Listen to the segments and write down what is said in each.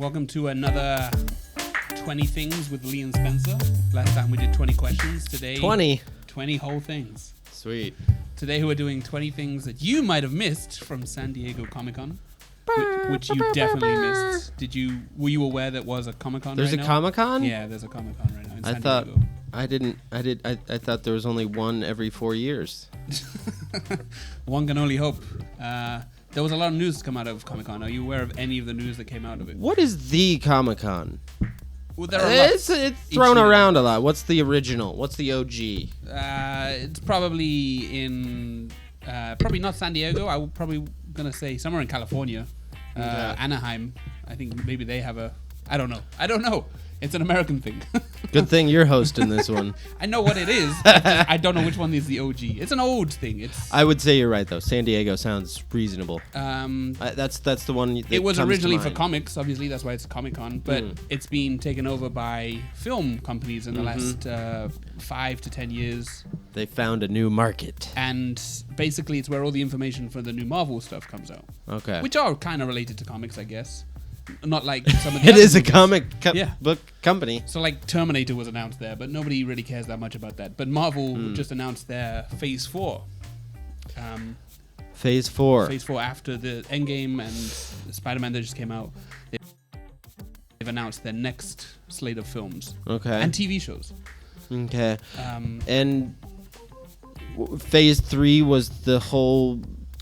Welcome to another 20 Things with Leigh and Spencer. Last time we did 20 questions. Today, 20 whole things. Sweet. Today we're doing 20 things that you might have missed from San Diego Comic-Con, which you definitely missed. Were you aware that was a Comic-Con There's right a now? Comic-Con? Yeah, there's a Comic-Con right now in San Diego. I thought there was only one every 4 years. One can only hope. There was a lot of news to come out of Comic-Con. Are you aware of any of the news that came out of it? What is the Comic-Con? Well, there are lots. It's thrown around a lot. What's the original? What's the OG? It's probably probably not San Diego. I'm probably going to say somewhere in California. Anaheim. I think maybe they have I don't know. It's an American thing. Good thing you're hosting this one. I know what it is. I don't know which one is the OG. It's an old thing. I would say you're right, though. San Diego sounds reasonable. That's the one. It was originally for comics, obviously. That's why it's Comic-Con. But it's been taken over by film companies in the last 5 to 10 years. They found a new market. And basically, it's where all the information for the new Marvel stuff comes out. Okay. Which are kind of related to comics, I guess. Not like some of the It is a comic book company. So like Terminator was announced there, but nobody really cares that much about that. But Marvel just announced their Phase 4. Phase 4. Phase 4 after the Endgame and Spider-Man that just came out. They've announced their next slate of films. Okay. And TV shows. Okay. And Phase 3 was the whole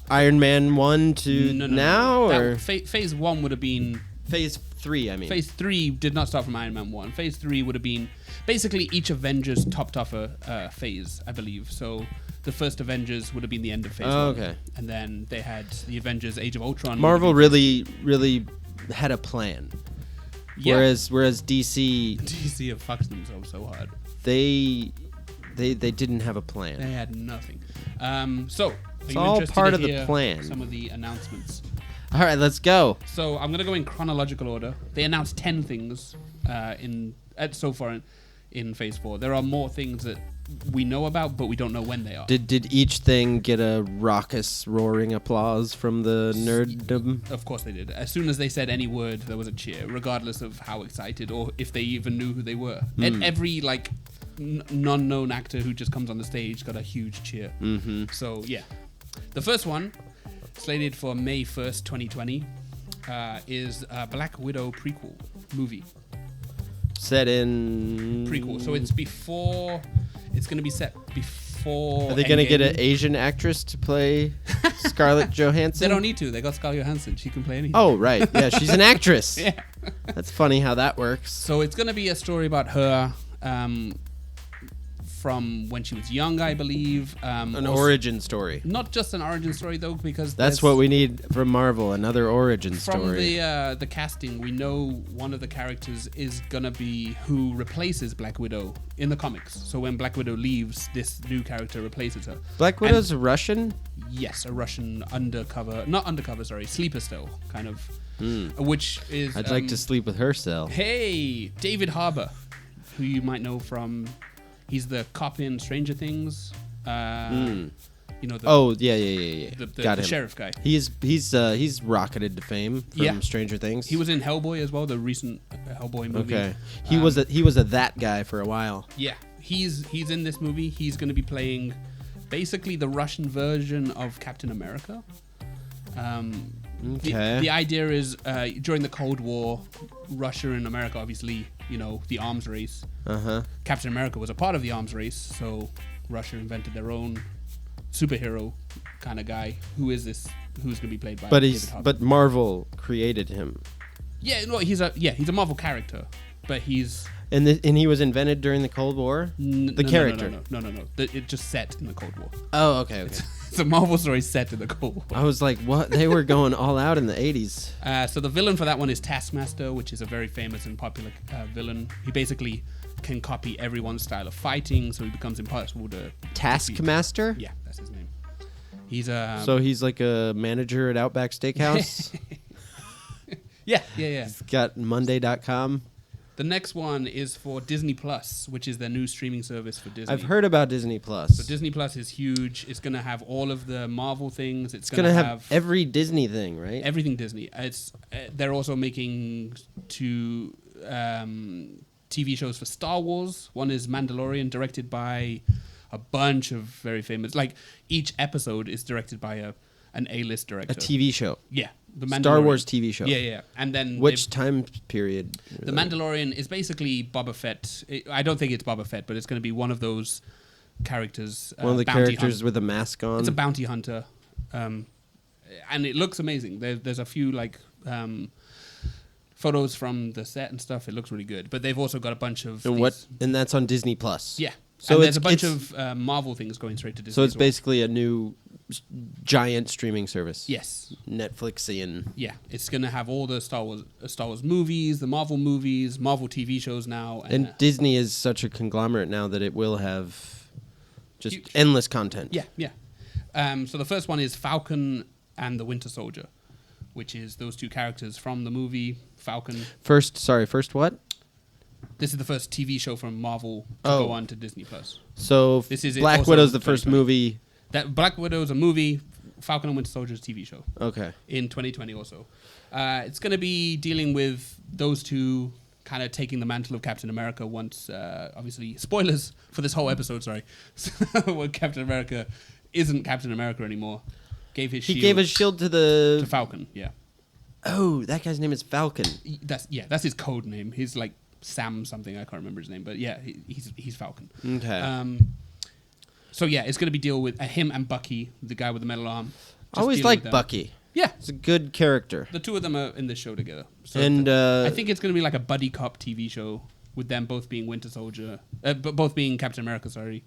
Iron Man 1 to now? Or Phase 1 would have been... Phase 3, I mean. Phase 3 did not start from Iron Man 1. Phase 3 would have been... Basically, each Avengers topped off a phase, I believe. So the first Avengers would have been the end of Phase 1. Okay. And then they had the Avengers Age of Ultron. Marvel really had a plan. Yeah. Whereas DC... DC have fucked themselves so hard. They didn't have a plan. They had nothing. So... It's all part of the plan. Some of the announcements. All right, let's go. So I'm going to go in chronological order. They announced 10 things so far in Phase 4. There are more things that we know about, but we don't know when they are. Did each thing get a raucous, roaring applause from the nerddom? Of course they did. As soon as they said any word, there was a cheer, regardless of how excited or if they even knew who they were. And every non-known actor who just comes on the stage got a huge cheer. Mm-hmm. So yeah. The first one, slated for May 1st, 2020, is a Black Widow prequel movie. Set in... Prequel. So it's before... It's going to be set before... Are they going to get an Asian actress to play Scarlett Johansson? They don't need to. They got Scarlett Johansson. She can play anything. Oh, right. Yeah, she's an actress. Yeah. That's funny how that works. So it's going to be a story about her... from when she was young, I believe. An origin story. Not just an origin story, though, because... That's what we need from Marvel, another origin story. From the casting, we know one of the characters is going to be who replaces Black Widow in the comics. So when Black Widow leaves, this new character replaces her. Black Widow's a Russian? Yes, a Russian sleeper cell, kind of. Which is... I'd like to sleep with her cell. Hey, David Harbour, who you might know from... He's the cop in Stranger Things. You know. The sheriff guy. He's rocketed to fame from Stranger Things. He was in Hellboy as well, the recent Hellboy movie. Okay. He was a that guy for a while. Yeah. He's in this movie. He's going to be playing basically the Russian version of Captain America. Okay. The idea is during the Cold War, Russia and America, obviously, the arms race. Captain America was a part of the arms race, so Russia invented their own superhero kind of guy. Who's going to be played by? But Marvel created him. Yeah, no, he's a Marvel character, but he's. And he was invented during the Cold War? The character? No. It just set in the Cold War. Oh, okay. It's a Marvel story set in the Cold War. I was like, what? They were going all out in the 80s. So the villain for that one is Taskmaster, which is a very famous and popular villain. He basically can copy everyone's style of fighting, so he becomes impossible to... Taskmaster? Yeah, that's his name. So he's like a manager at Outback Steakhouse? Yeah. He's got Monday.com. The next one is for Disney Plus, which is their new streaming service for Disney. I've heard about Disney Plus. So Disney Plus is huge. It's going to have all of the Marvel things. It's going to have every Disney thing, right? Everything Disney. It's they're also making two TV shows for Star Wars. One is Mandalorian, directed by a bunch of very famous. Like each episode is directed by an A-list director. A TV show. Yeah. The Star Wars TV show. Yeah. And then which time period? The Mandalorian is basically Boba Fett. I don't think it's Boba Fett, but it's going to be one of those characters. One of the characters with a mask on. It's a bounty hunter, and it looks amazing. There's a few photos from the set and stuff. It looks really good. But they've also got a bunch of and that's on Disney Plus. Yeah. So there's a bunch of Marvel things going straight to Disney. So it's basically a new giant streaming service. Yes. Netflixian. Yeah. It's going to have all the Star Wars movies, the Marvel movies, Marvel TV shows now. And Disney is such a conglomerate now that it will have just endless content. Yeah. So the first one is Falcon and the Winter Soldier, which is those two characters from the movie Falcon. First what? This is the first TV show from Marvel to go on to Disney Plus. So this is Black Widow's the first movie. That Black Widow's a movie. Falcon and Winter Soldier's TV show. Okay. In 2020 also. It's going to be dealing with those two kind of taking the mantle of Captain America once, obviously, spoilers for this whole episode, sorry. When Captain America isn't Captain America anymore. He gave his shield to Falcon, yeah. Oh, that guy's name is Falcon. That's his code name. He's like Sam something, I can't remember his name, but yeah, he's Falcon. Okay. So yeah, it's going to be deal with him and Bucky, the guy with the metal arm. I always liked Bucky. Yeah, it's a good character. The two of them are in this show together. So and I think it's going to be like a buddy cop TV show with them both being Winter Soldier, both being Captain America. Sorry.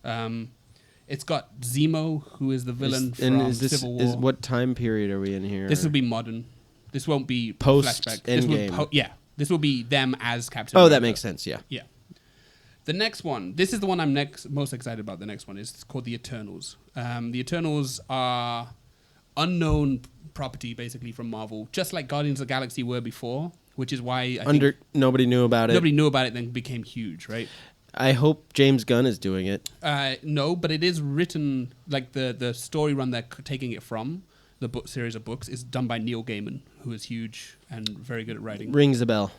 It's got Zemo, who is the villain from Civil War. What time period are we in here? This will be modern. This won't be post flashback. Endgame. This will be them as Captain America. That makes sense, yeah. Yeah. The next one, this is the one I'm most excited about. The next one is called The Eternals. The Eternals are unknown property, basically, from Marvel, just like Guardians of the Galaxy were before, which is why nobody knew about it. Nobody knew about it, then became huge, right? I hope James Gunn is doing it. No, but it is written, like the story run they're taking it from, the series of books, is done by Neil Gaiman, who is huge and very good at writing. Rings a bell.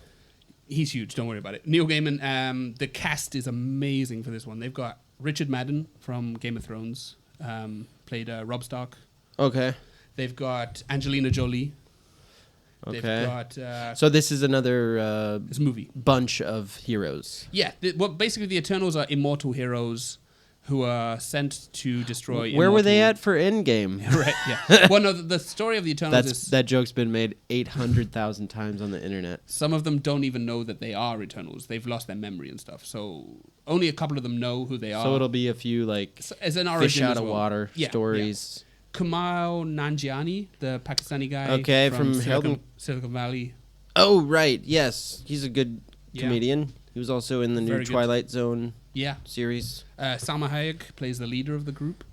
He's huge, don't worry about it. Neil Gaiman, the cast is amazing for this one. They've got Richard Madden from Game of Thrones, played Robb Stark. Okay. They've got Angelina Jolie. Okay. They've got... so this is another this movie bunch of heroes. Yeah. Basically, the Eternals are immortal heroes who are sent to destroy... Where were they at for Endgame? Right, yeah. Well, no, the story of the Eternals is... That joke's been made 800,000 times on the internet. Some of them don't even know that they are Eternals. They've lost their memory and stuff. So only a couple of them know who they are. So it'll be a few, as an fish out of water stories. Yeah. Kumail Nanjiani, the Pakistani guy. Okay, from Silicon Valley. Oh, right. Yes. He's a good comedian. He was also in the new Twilight Zone series. Salma Hayek plays the leader of the group.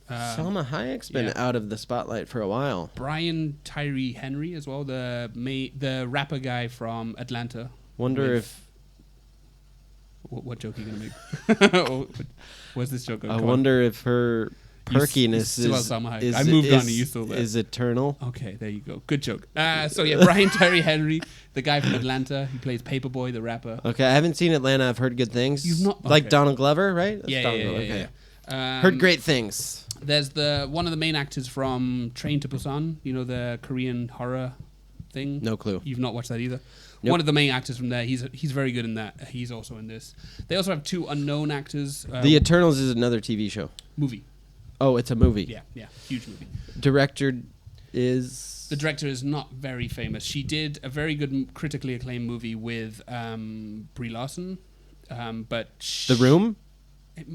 Salma Hayek's been out of the spotlight for a while. Brian Tyree Henry as well, the rapper guy from Atlanta. Wonder if... What joke are you going to make? What's this joke? I wonder if her... perkiness I moved on. You still there? Is eternal. Okay, there you go. Good joke. So yeah, Brian Tyree Henry, the guy from Atlanta, he plays Paperboy, the rapper. Okay, I haven't seen Atlanta. I've heard good things. You've not like Donald Glover, right? That's Yeah. Heard great things. There's one of the main actors from Train to Busan. You know, the Korean horror thing. No clue. You've not watched that either. Nope. One of the main actors from there. He's very good in that. He's also in this. They also have two unknown actors. The Eternals is another TV show. Movie. Oh, it's a movie. Yeah, huge movie. The director is not very famous. She did a very good critically acclaimed movie with Brie Larson, but The Room.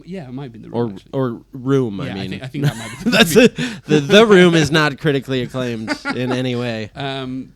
It might be in the room. Or room. Yeah, I mean, I think that might be. That's the room is not critically acclaimed in any way.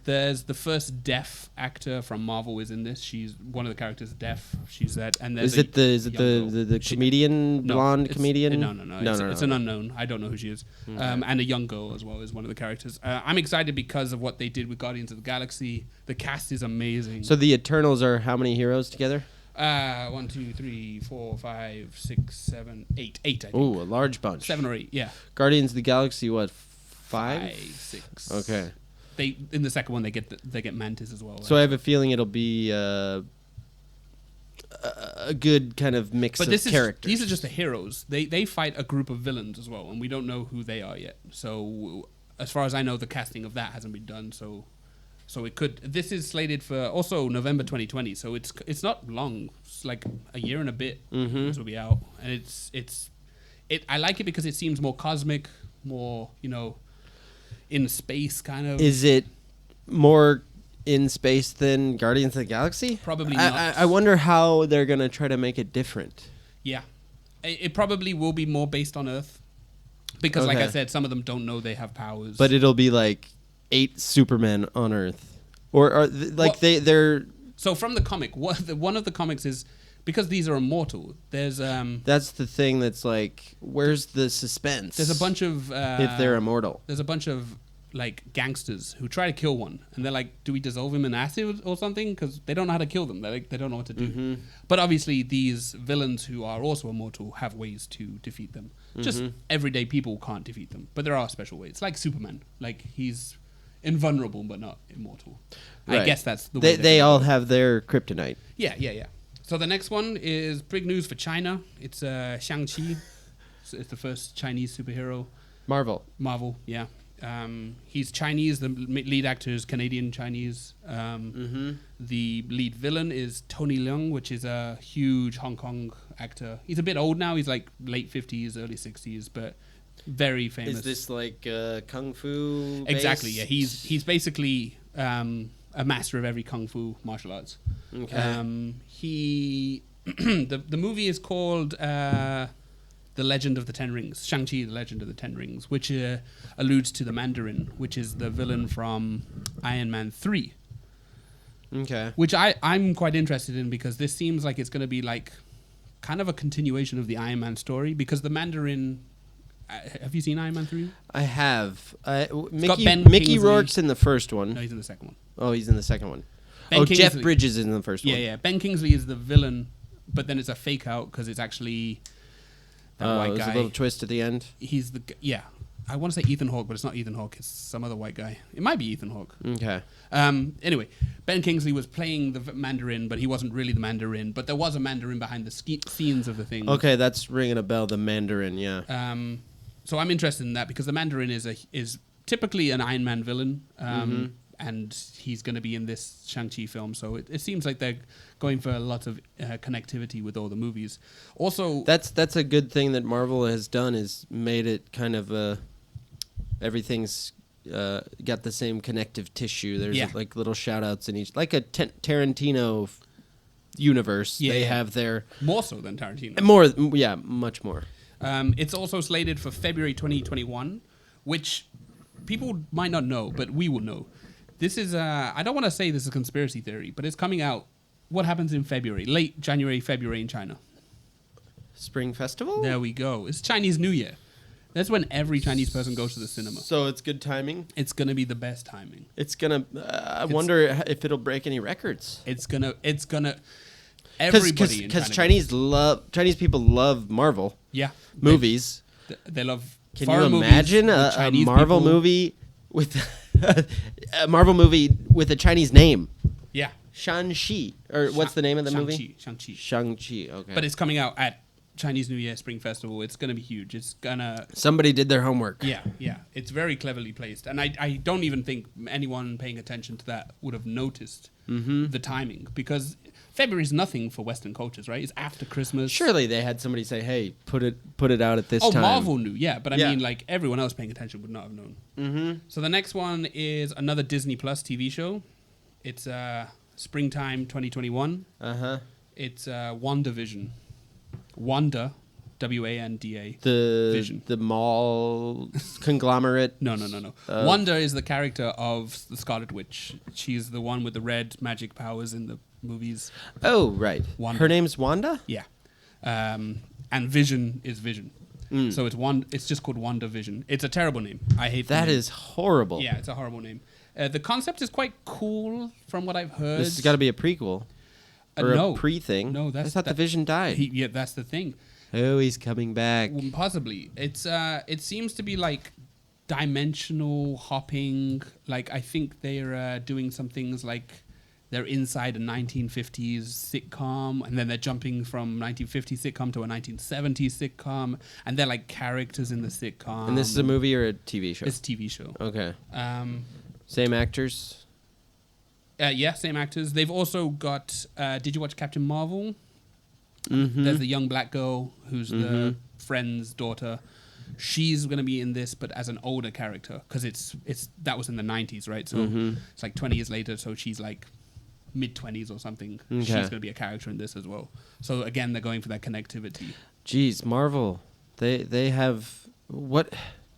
There's the first deaf actor from Marvel is in this. She's one of the characters deaf. She's that. And there's the comedian, blonde comedian? No. It's an unknown. I don't know who she is. Okay. And a young girl as well is one of the characters. I'm excited because of what they did with Guardians of the Galaxy. The cast is amazing. So the Eternals are how many heroes together? 1, 2, 3, 4, 5, 6, 7, 8. 8, I think. Ooh, a large bunch. 7 or 8, yeah. Guardians of the Galaxy, what, 5? 5, 6. Okay. In the second one, they get Mantis as well. So I have a feeling it'll be a good kind of mix of characters. These are just the heroes. They fight a group of villains as well, and we don't know who they are yet. So as far as I know, the casting of that hasn't been done. So it could. This is slated for also November 2020. So it's not long. It's like a year and a bit. This will be out, and I like it because it seems more cosmic, more in space kind of. Is it more in space than Guardians of the Galaxy? Probably not. I wonder how they're gonna try to make it different. Yeah, it probably will be more based on Earth, because like I said, some of them don't know they have powers. But it'll be like 8 Supermen on Earth, they're. So from the comic, one of the comics is because these are immortal. There's That's the thing that's like, where's the suspense? There's a bunch of if they're immortal. There's a bunch of like gangsters who try to kill one, and they're like, "Do we dissolve him in acid or something?" Because they don't know how to kill them. They don't know what to do. But obviously, these villains who are also immortal have ways to defeat them. Just everyday people can't defeat them, but there are special ways, like Superman. Like he's invulnerable but not immortal. Right. I guess that's the way they all have their kryptonite. Yeah. So the next one is big news for China. It's ShangChi. So it's the first Chinese superhero. Marvel, yeah. He's Chinese. The lead actor is Canadian Chinese. The lead villain is Tony Leung, which is a huge Hong Kong actor. He's a bit old now. He's like late 50s, early 60s, but very famous. Is this like kung fu? Exactly. Yeah. He's basically a master of every kung fu martial arts. Okay. The movie is called The Legend of the Ten Rings. ShangChi, The Legend of the Ten Rings, which alludes to the Mandarin, which is the villain from Iron Man 3. Okay. Which I'm quite interested in because this seems like it's going to be like kind of a continuation of the Iron Man story because the Mandarin... have you seen Iron Man 3? I have. Mickey Mickey Rourke's in the first one. No, he's in the second one. Oh, he's in the second one. Kingsley. Jeff Bridges is in the first one. Yeah. Ben Kingsley is the villain, but then it's a fake out because it's actually that white guy. There's a little twist at the end. He's I want to say Ethan Hawke, but it's not Ethan Hawke. It's some other white guy. It might be Ethan Hawke. Okay. Anyway, Ben Kingsley was playing the Mandarin, but he wasn't really the Mandarin. But there was a Mandarin behind the scenes of the thing. Okay, that's ringing a bell. The Mandarin, yeah. So I'm interested in that because the Mandarin is typically an Iron Man villain, and he's going to be in this ShangChi film. So it seems like they're going for lots of connectivity with all the movies. Also, that's a good thing that Marvel has done is made it kind of everything's got the same connective tissue. There's like little shout outs in each, like a Tarantino universe. They have their more so than Tarantino. Much more. It's also slated for February 2021, which people might not know, but we will know. This is, I don't want to say this is a conspiracy theory, but it's coming out. What happens in February? Late January, February in China. Spring Festival? There we go. It's Chinese New Year. That's when every Chinese person goes to the cinema. So it's good timing? It's going to be the best timing. It's going to, I wonder if it'll break any records. It's going to, everybody because Chinese people love Marvel. Yeah. Movies. They love Can you imagine a Marvel movie with a Marvel movie with a Chinese name? Yeah. ShangChi. Or what's the name of the movie? ShangChi. Okay. But it's coming out at Chinese New Year Spring Festival. It's going to be huge. It's going to... Somebody did their homework. Yeah. It's very cleverly placed. And I don't even think anyone paying attention to that would have noticed the timing. Because February is nothing for Western cultures, right? It's after Christmas. Surely they had somebody say, hey, put it out at this time. Oh, Marvel knew, yeah. But I mean, like, everyone else paying attention would not have known. Mm-hmm. So the next one is another Disney Plus TV show. It's springtime 2021. Uh-huh. It's WandaVision. Wanda, WANDA. The mall conglomerate. No. Wanda is the character of the Scarlet Witch. She's the one with the red magic powers in the movies. Oh, right. Wanda. Her name's Wanda? Yeah. And Vision is Vision. So it's just called WandaVision. It's a terrible name. I hate that. That is horrible. Yeah, it's a horrible name. The concept is quite cool from what I've heard. This has got to be a prequel. Or a pre-thing. No, I thought the Vision died. Yeah, that's the thing. Oh, he's coming back. Well, possibly. It seems to be like dimensional hopping. Like I think they're doing some things like they're inside a 1950s sitcom, and then they're jumping from 1950s sitcom to a 1970s sitcom, and they're like characters in the sitcom. And this is a movie or a TV show? It's a TV show. Okay. Same actors? Yeah, same actors. They've also got... did you watch Captain Marvel? Mm-hmm. There's the young black girl who's the friend's daughter. She's going to be in this, but as an older character, because that was in the 90s, right? So it's like 20 years later, so she's like mid-20s or something. Okay. She's going to be a character in this as well. So again, they're going for that connectivity. Jeez, Marvel. They have... What...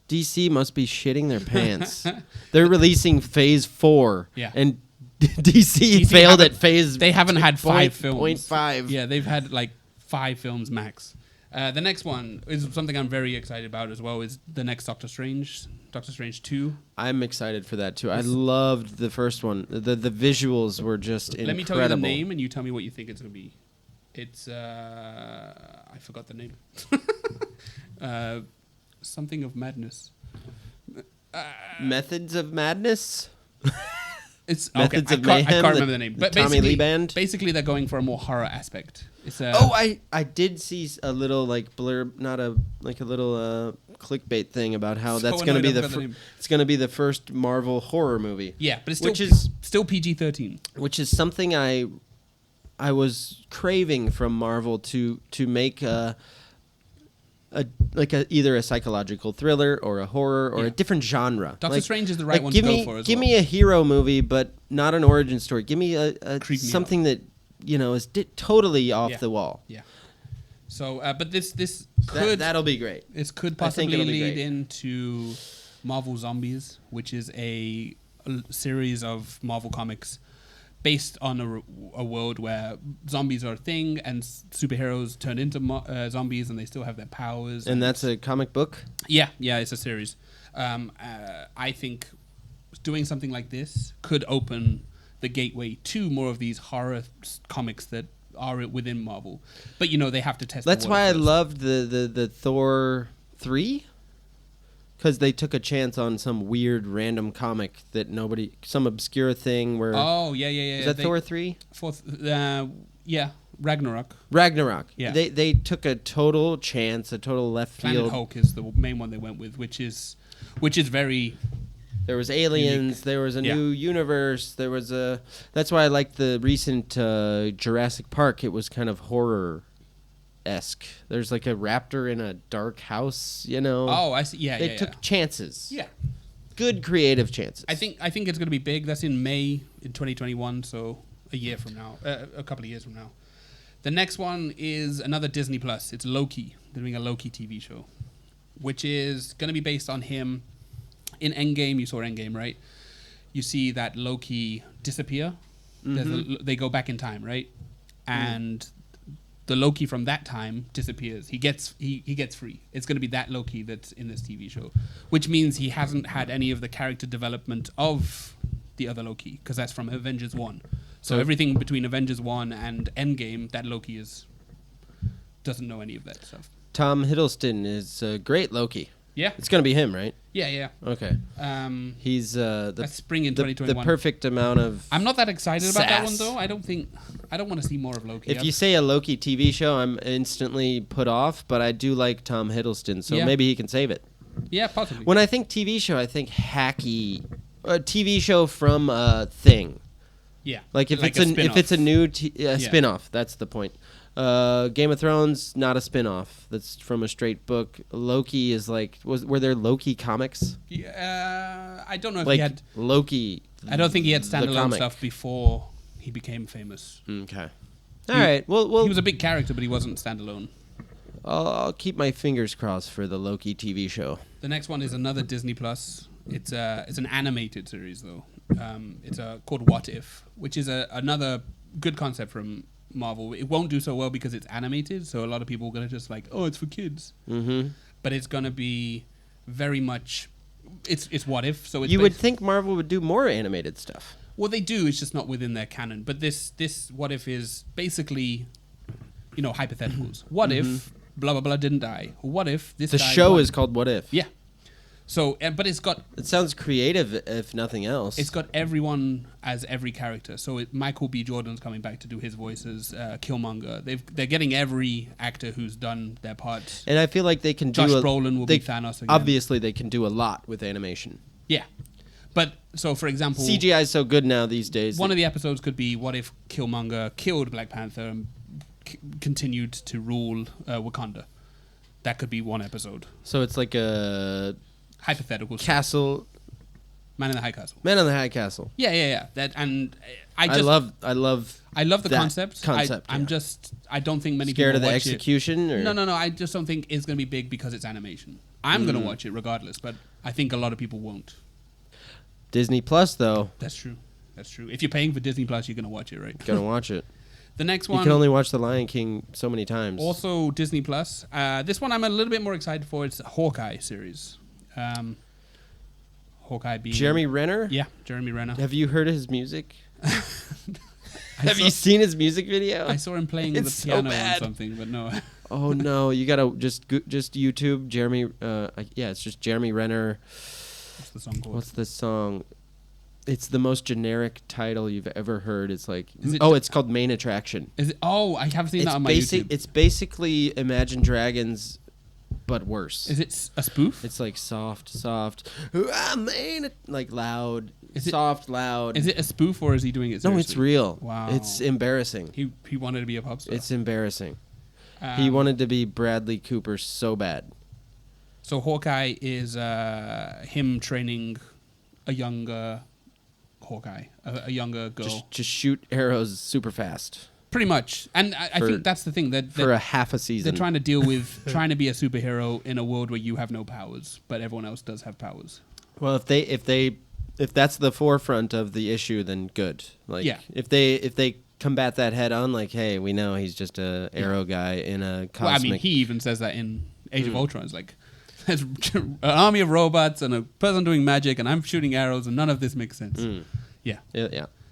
DC must be shitting their pants. They're releasing Phase 4. Yeah. And DC failed at Phase... They haven't had 5 films. 0.5. Yeah, they've had like 5 films max. The next one is something I'm very excited about as well, is the next Doctor Strange 2. I'm excited for that too. I loved the first one. The visuals were just incredible. Let me tell you the name and you tell me what you think it's going to be. It's... I forgot the name. Something of Madness. Methods of Madness? It's Methods okay. of Mayhem. I can't remember the name. But Tommy Lee Band. Basically, they're going for a more horror aspect. It's I did see a little like blurb, not a little clickbait thing about how that's going to be it's going to be the first Marvel horror movie. Yeah, but it's still PG-13, which is something I was craving from Marvel to make either a psychological thriller or a horror or a different genre. Doctor Strange is the right one to go for as well. Give me a hero movie, but not an origin story. Give me something that is totally off the wall. Yeah. So, but this could that'll be great. This could possibly lead into Marvel Zombies, which is a series of Marvel comics based on a world where zombies are a thing and superheroes turn into zombies and they still have their powers. And that's a comic book? Yeah, it's a series. I think doing something like this could open the gateway to more of these horror comics that are within Marvel. But, they have to test. That's why I loved the Thor 3. Because they took a chance on some weird random comic that some obscure thing where... Oh, yeah. Is that Thor 3? Yeah, Ragnarok. Yeah. They took a total chance, a total left field. Planet Hulk is the main one they went with, which is very... There was aliens, unique. There was a new universe, there was a... That's why I liked the recent Jurassic Park. It was kind of horror-esque. There's like a raptor in a dark house, Oh, I see. Yeah, They took chances. Yeah. Good creative chances. I think it's going to be big. That's in May in 2021, so a year from now, a couple of years from now. The next one is another Disney Plus. It's Loki. They're doing a Loki TV show, which is going to be based on him. In Endgame, you saw Endgame, right? You see that Loki disappear. They go back in time, right? And the Loki from that time disappears. He gets free. It's going to be that Loki that's in this TV show, which means he hasn't had any of the character development of the other Loki, because that's from Avengers 1. So everything between Avengers 1 and Endgame, that Loki doesn't know any of that stuff. Tom Hiddleston is a great Loki. Yeah. It's going to be him, right? Yeah. Okay. He's that's spring in 2021. The perfect amount of I'm not that excited about that one, though. I don't want to see more of Loki. If you say a Loki TV show, I'm instantly put off, but I do like Tom Hiddleston, so maybe he can save it. Yeah, possibly. When I think TV show, I think hacky. A TV show from a thing. Yeah. Like if it's a new spin-off, that's the point. Game of Thrones, not a spin-off. That's from a straight book. Loki is like... Were there Loki comics? Yeah, I don't know if like he had... Loki... I don't think he had standalone stuff before he became famous. Okay. All right. Well, he was a big character, but he wasn't standalone. I'll keep my fingers crossed for the Loki TV show. The next one is another Disney Plus. It's an animated series though. It's called What If, which is another good concept from Marvel. It won't do so well because it's animated, so a lot of people are gonna just like, oh, it's for kids. Mm-hmm. But it's gonna be very much. It's What If. So it's you would think Marvel would do more animated stuff. Well, they do. It's just not within their canon. But this What If is basically, hypotheticals. What if blah blah blah didn't die? What if this? The show is called What If. Yeah. So, but it's got. It sounds creative, if nothing else. It's got everyone as every character. So Michael B. Jordan's coming back to do his voice as Killmonger. They're getting every actor who's done their part. And I feel like they can Josh do. Brolin will be Thanos again. Obviously, they can do a lot with animation. Yeah, but so for example, CGI is so good now these days. One of the episodes could be what if Killmonger killed Black Panther and continued to rule Wakanda. That could be one episode. So it's like a hypothetical castle. Man in the High Castle. Man in the High Castle. Yeah. That and I love the concept. I don't think many scared people of the watch execution. It. No. I just don't think it's going to be big because it's animation. I'm going to watch it regardless, but I think a lot of people won't. Disney Plus, though. That's true. If you're paying for Disney Plus, you're going to watch it, right? Gonna watch it. The next one. You can only watch The Lion King so many times. Also Disney Plus. This one I'm a little bit more excited for. It's a Hawkeye series. Hawkeye being Jeremy Renner? Yeah, Jeremy Renner. Have you heard his music? Have you seen his music video? I saw him playing the piano or something, but no. Oh no, you gotta just YouTube Jeremy. It's just Jeremy Renner. What's the song called? What's the song? It's the most generic title you've ever heard. It's like it's called Main Attraction. Is it? Oh, I have seen that on my YouTube. It's basically Imagine Dragons, but worse. Is it a spoof? It's like soft, like loud, soft, loud. Is it a spoof or is he doing it seriously? No, it's real. Wow. It's embarrassing. He wanted to be a pop star. It's embarrassing. He wanted to be Bradley Cooper so bad. So Hawkeye is him training a younger Hawkeye, a younger girl. Just shoot arrows super fast. Pretty much. And I think that's the thing. That for a half a season. They're trying to deal with trying to be a superhero in a world where you have no powers, but everyone else does have powers. Well, if that's the forefront of the issue, then good. Like, yeah. If they combat that head on, like, hey, we know he's just a arrow guy in a cosmic... Well, I mean, he even says that in Age of Ultron. It's like, there's an army of robots and a person doing magic, and I'm shooting arrows, and none of this makes sense. Yeah.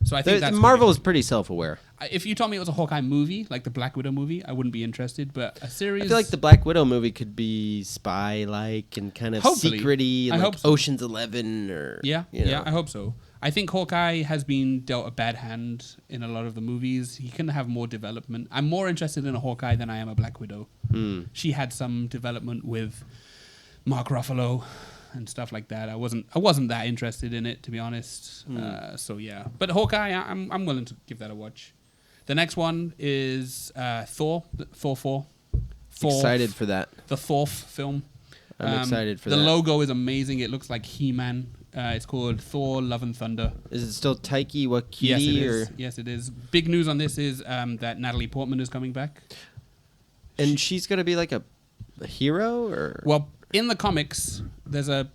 So I think Marvel is pretty self-aware. If you told me it was a Hawkeye movie, like the Black Widow movie, I wouldn't be interested. But a series, I feel like the Black Widow movie could be spy-like and kind of secret-y, like so. Ocean's 11 or yeah, I hope so. I think Hawkeye has been dealt a bad hand in a lot of the movies. He can have more development. I'm more interested in a Hawkeye than I am a Black Widow. She had some development with Mark Ruffalo and stuff like that. I wasn't that interested in it, to be honest. So yeah, but Hawkeye, I'm willing to give that a watch. The next one is Thor 4. Excited for that. The Thor film. I'm excited for that. The logo is amazing. It looks like He-Man. It's called Thor: Love and Thunder. Is it still Taiki Waititi? Yes, it is. Yes, it is. Big news on this is that Natalie Portman is coming back. And she's going to be like a hero? Or well, in the comics, there's a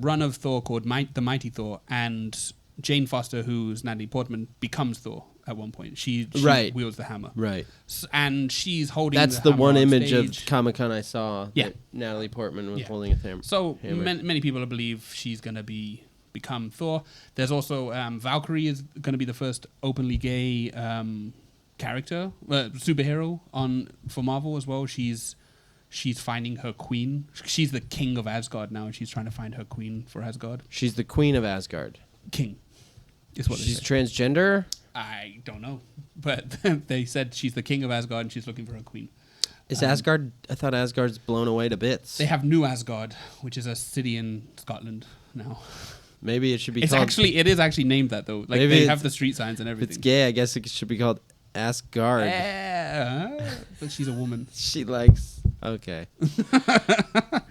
run of Thor called The Mighty Thor, and Jane Foster, who's Natalie Portman, becomes Thor at one point. She wields the hammer. Right. And she's holding That's the one hammer on image stage. of Comic-Con I saw. Yeah. That Natalie Portman was holding a hammer. So many people believe she's going to become Thor. There's also Valkyrie is going to be the first openly gay character, superhero for Marvel as well. She's finding her queen. She's the king of Asgard now, and she's trying to find her queen for Asgard. She's the queen of Asgard. King is what she's transgender? I don't know, but they said she's the king of Asgard and she's looking for her queen. Is Asgard? I thought Asgard's blown away to bits. They have New Asgard, which is a city in Scotland now. Maybe it should be called... It is actually named that, though. Like, they have the street signs and everything. If it's gay, I guess it should be called Asgard. But she's a woman. She likes... Okay. But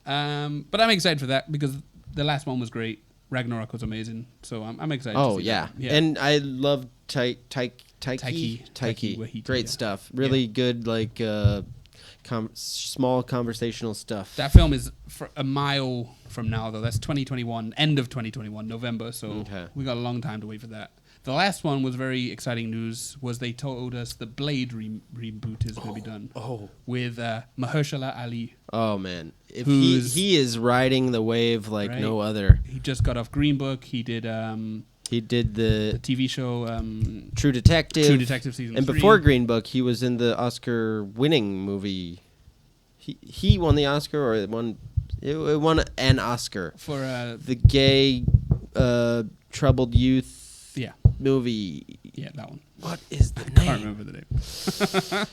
I'm excited for that because the last one was great. Ragnarok was amazing, so I'm excited. Oh to see yeah, and I love Taiki. Waititi, Great stuff. Really good, like small conversational stuff. That film is a mile from now, though. That's 2021, end of 2021, November. So we got a long time to wait for that. The last one was very exciting news. Was they told us the Blade reboot is going to be done with Mahershala Ali. Oh man, he is riding the wave like no other. He just got off Green Book. He did the TV show True Detective season 3. And before Green Book, he was in the Oscar-winning movie. He won the Oscar, or it won an Oscar for the gay troubled youth. Yeah. Movie. Yeah, that one. What is the name? I can't remember the name.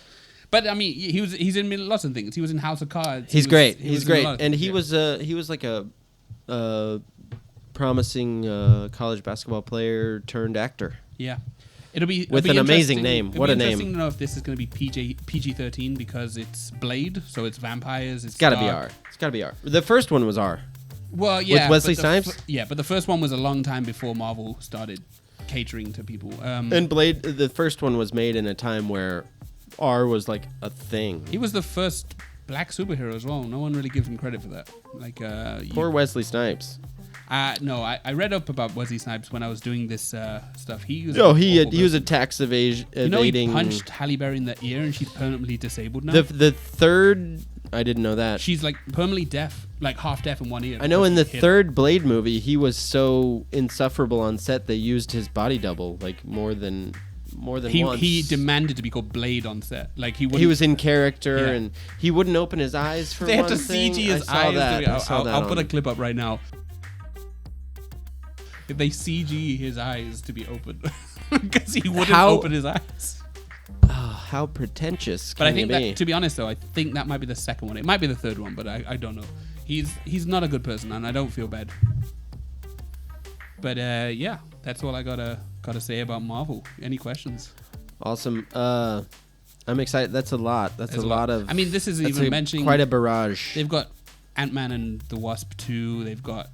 But I mean, he's in lots of things. He was in House of Cards. He's great. He's great, and he was like a promising college basketball player turned actor. Yeah. It'll be an amazing name. What a name! Interesting to know if this is going to be PG-13 because it's Blade, so it's vampires. It's got to be R. It's got to be R. The first one was R. Well, yeah. With Wesley Snipes. But the first one was a long time before Marvel started catering to people. And Blade, the first one was made in a time where R was like a thing. He was the first black superhero as well. No one really gives him credit for that. Like poor Wesley Snipes. No, I read up about Wesley Snipes when I was doing this stuff. He was he was a tax evading. You know, he punched Halle Berry in the ear and she's permanently disabled now. The third, I didn't know that. She's like permanently deaf, like half deaf in one ear. I know in the third Blade movie, he was so insufferable on set they used his body double like more than once. He demanded to be called Blade on set. Like he was in character and he wouldn't open his eyes for they one had to thing. CG his eyes. I'll put a clip up right now. If they CG his eyes to be open because he wouldn't open his eyes. Oh, how pretentious! But I think that, to be honest, though, I think that might be the second one. It might be the third one, but I don't know. He's not a good person, and I don't feel bad. But yeah, that's all I gotta say about Marvel. Any questions? Awesome. I'm excited. That's a lot. That's a lot of. I mean, this is even mentioning quite a barrage. They've got Ant-Man and the Wasp 2. They've got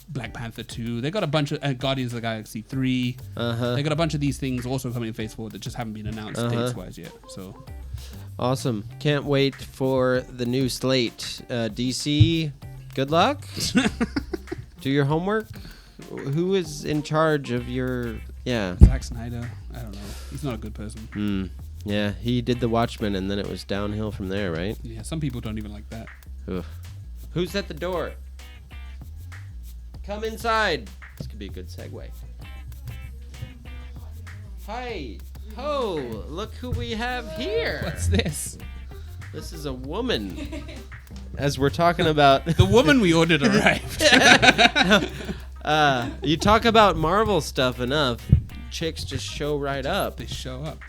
Black Panther 2. They got a bunch of Guardians of the Galaxy 3. They got a bunch of these things also coming in Phase 4 that just haven't been announced dates-wise yet. So awesome. Can't wait for the new slate. DC, good luck. Do your homework. Who is in charge of your... Yeah. Zack Snyder. I don't know. He's not a good person. Yeah, he did The Watchmen and then it was downhill from there, right? Yeah, some people don't even like that. Ugh. Who's at the door? Come inside. This could be a good segue. Hi. Ho, look who we have here. What's this? This is a woman. As we're talking about... The woman we ordered arrived. You talk about Marvel stuff enough, chicks just show right up. They show up.